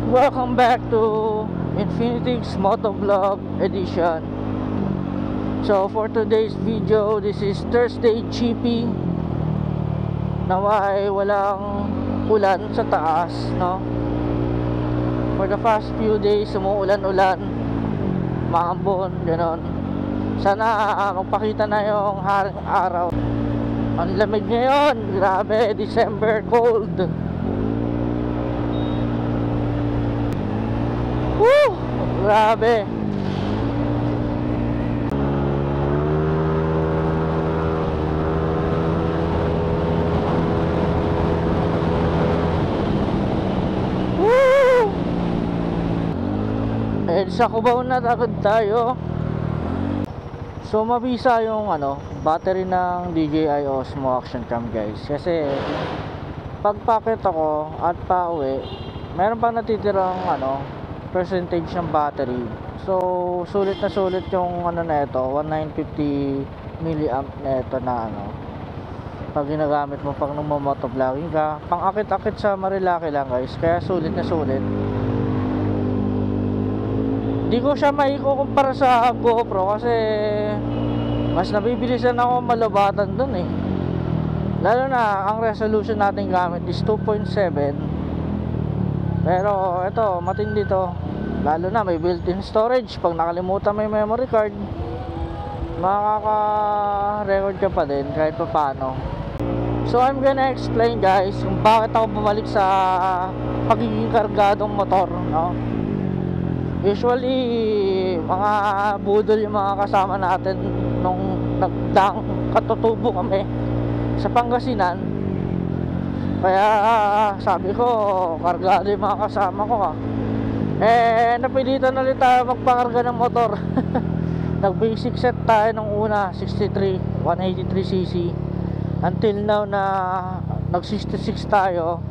Welcome back to Infinitix Motovlog Edition. So for today's video, this is Thursday GP. Naway walang ulan sa taas, no? For the past few days, umuulan-ulan, maambon, gano'n. Sana magpakita na yung haring araw. Ang lamig ngayon, grabe, December cold. Woo! Grabe. Woo! And sa Cubao na agad tayo. So mabisa yung battery ng DJI Osmo Action Cam, guys. Kasi pagpakit ako at pauwi, meron pang natitirang percentage ng battery. So sulit na sulit yung na ito, 1950 milliamp na ito na pag ginagamit mo pag motovlogging ka, pang akit-akit sa Marilaki lang, guys. Kaya sulit na sulit. Hindi ko siya maikukumpara sa GoPro kasi mas nabibilisan ako malabatan dun eh. Lalo na ang resolution natin gamit is 2.7. Pero ito, matindi to. Lalo na may built-in storage. Pag nakalimutan may memory card, makaka-record ka pa din kahit pa paano. So I'm gonna explain, guys, kung bakit ako bumalik sa pagiging kargadong motor, no? Usually mga budol yung mga kasama natin nung nagdang katutubo kami sa Pangasinan. Kaya sabi ko, kargado yung mga kasama ko napilitan ulit tayo magpakarga ng motor. Nag basic set tayo nung una, 63, 183cc. Until now na nag 66 tayo,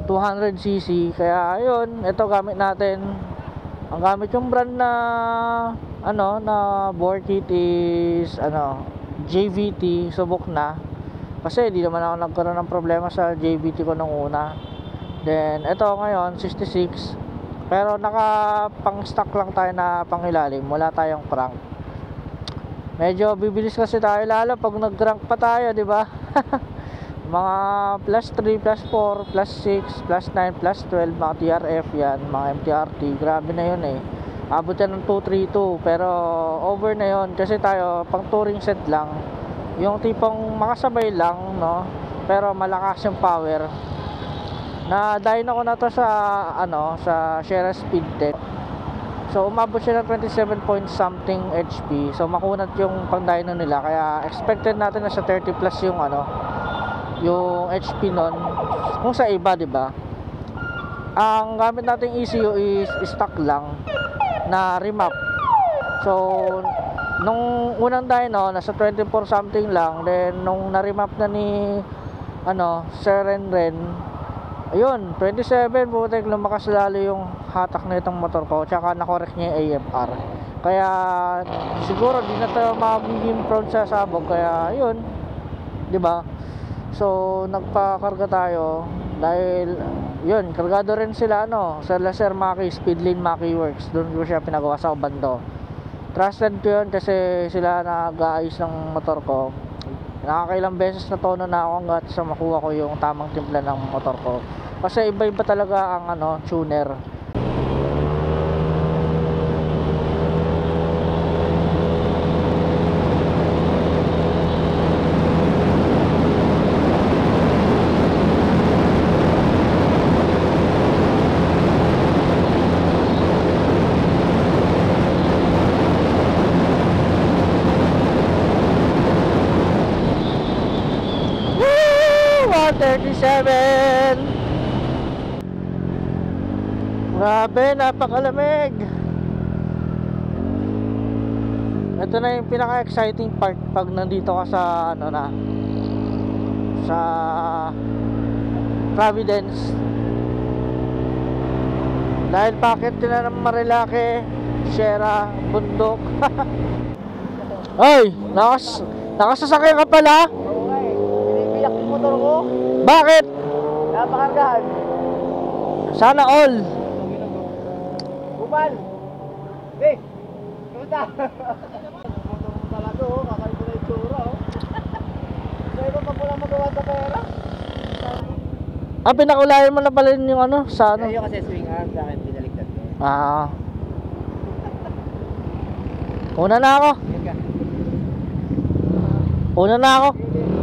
200cc. Kaya ayun, ito gamit natin. Ang gamit yung brand na na bore kit is JVT. Subok na kasi di naman ako nagkaroon ng problema sa JVT ko nung una. Then ito ngayon 66, pero naka pang stock lang tayo na pangilalim, wala tayong crank. Medyo bibilis kasi tayo lalo pag nag crank pa tayo, di ba? Mga plus 3, plus 4, plus 6, plus 9, plus 12, mga TRF yan, mga MTRT, grabe na yun eh. Abot yan ng 232, pero over na yun kasi tayo pang touring set lang. Yung tipong makasabay lang, no? Pero malakas yung power. Na dyno ko na to sa sa Sierra Speed Tech. So umabot siya ng 27 point something HP. So makunat yung pang dyno nila, kaya expected natin na sa 30 plus yung yung HP nun. Kung sa iba, di ba? Ang gamit nating ECU is stock lang na remap. So nung unang dyno nasa 24 something lang, then nung na-remap na ni Sir Renren, ayun 27, butik lumakas lalo yung hatak na itong motor ko, tsaka na-correct niya yung AFR. Kaya siguro di na tayo magiging prone sa sabog, kaya ayun, di ba? So nagpakarga tayo dahil yun, kargado rin sila sa Laser Maki, Speedlane Maki Works. Doon ko siya pinagawa sa Obando. Trusted ko yun kasi sila nag-aayos ng motor ko. Nakakailang beses na tono na ako hanggat sa makuha ko yung tamang timpla ng motor ko. Kasi iba-iba talaga ang tuner. Grabe, napakalamig. Ito na yung pinaka-exciting part pag nandito ka sa sa Providence. Dahil packet din na ng Marilaki, Sierra, bundok. Ay, nakasasakay ka pala? Oo nga eh. Pinipiyak yung motor ko. Bakit? Napakargahan. Sana all. Kupal! Hey! Kamusta? Motor mo talaga oh, kakaiba na yung tsura oh. Sa'yo ba pag walang magawa sa pera? Ah, pinakulayan mo na pala yung ano, sa ano? Ayun kasi swing arm sa akin, binaligtad ko. Ah. Una na ako. Yan ka. Una na ako. Sige.